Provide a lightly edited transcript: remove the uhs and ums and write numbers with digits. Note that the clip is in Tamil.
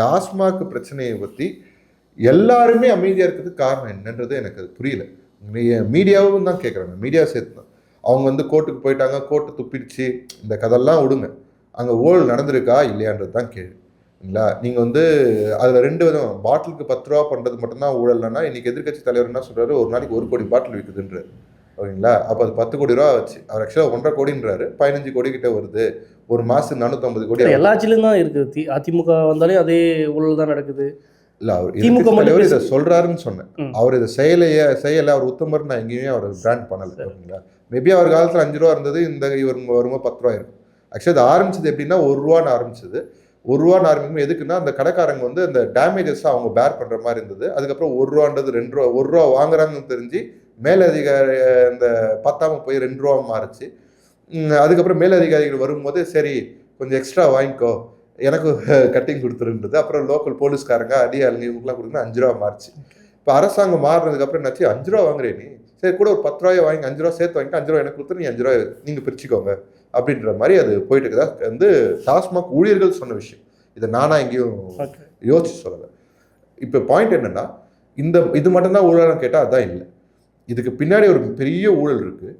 டாஸ்மாக் பிரச்சனையை பற்றி எல்லாருமே அமைதியாக இருக்கிறதுக்கு காரணம் என்னன்றது எனக்கு அது புரியல. மீடியாவும் தான் கேட்குறாங்க, மீடியா சேர்த்து தான். அவங்க வந்து கோர்ட்டுக்கு போயிட்டாங்க, கோர்ட்டு துப்பிடுச்சு, இந்த கதெல்லாம் விடுங்க. அங்கே ஊழல் நடந்திருக்கா இல்லையான்றது தான் கேள்வி. இல்லைங்களா? நீங்கள் வந்து அதில் 2 விதம். பாட்டிலுக்கு 10 ரூபா பண்ணுறது மட்டும்தான் ஊழல்னா, இன்னைக்கு எதிர்க்கட்சி தலைவர் என்ன சொல்கிறாரு, ஒரு நாளைக்கு 1 கோடி பாட்டில் விற்குதுன்றாரு. ஓகேங்களா? அப்போ அது 10 கோடி ரூபா வச்சு அவர் ஆக்சுவலாக 1.5 கோடின்றாரு, 15 கோடி கிட்ட வருது. ஒரு மாதம் 450 கோடி. எல்லா ஆட்சியிலும் தான் இருக்குது. அதிமுக வந்தாலே அதே ஊழல் தான் நடக்குது. இல்லை, அவர் திமுக தலைவர் இதை சொல்கிறாருன்னு சொன்னேன். அவர் இதை செய்யலை, அவர் உத்தமர் நான் எங்கேயுமே அவர் பிராண்ட் பண்ணலை. ஓகேங்களா? மேபி அவர் காலத்தில் 5 ரூபா இருந்தது, இந்த இவர் வரும்போது 10 ரூபா இருக்கும். ஆக்சுவலி இது ஆரம்பிச்சது எப்படின்னா 1 ரூபான்னு ஆரம்பிச்சது. 1 ரூபான்னு ஆரம்பிக்கும் எதுக்குன்னா, அந்த கடைக்காரங்க வந்து அந்த டேமேஜஸ் அவங்க பேர் பண்ணுற மாதிரி இருந்தது. அதுக்கப்புறம் 1 ரூபான்றது 2 ரூபா, 1 ரூபா வாங்குறாங்கன்னு தெரிஞ்சு மேலதிகாரி இந்த பத்தாம போய் 2 ரூபா மாறிச்சு. அதுக்கப்புறம் மேலதிகாரிகள் வரும்போது சரி கொஞ்சம் எக்ஸ்ட்ரா வாங்கிக்கோ, எனக்கு கட்டிங் கொடுத்துருன்றது. அப்புறம் லோக்கல் போலீஸ்காரங்க அடியாளுங்க இவங்கெல்லாம் கொடுக்குன்னா 5 ரூபா மாறிச்சு. இப்போ அரசாங்கம் மாறினதுக்கப்புறம் என்னாச்சு, 5 ரூபா வாங்குறேன் நீ, சரி கூட ஒரு 10 ரூபாயை வாங்கி 5 ரூபா சேர்த்து வாங்கிட்டு 5 ரூபா எனக்கு கொடுத்து நீ 5 ரூபாய் நீங்கள் பிரிச்சுக்கோங்க அப்படின்ற மாதிரி அது போயிட்டு இருக்குதா வந்து டாஸ்மாக் ஊழியர்கள் சொன்ன விஷயம். இதை நானா எங்கேயும் யோசிச்சு சொல்லலை. இப்போ பாயிண்ட் என்னன்னா, இது மட்டும்தான் ஊழல்னு கேட்டால் அதான் இல்லை. இதுக்கு பின்னாடி ஒரு பெரிய ஊழல் இருக்குது.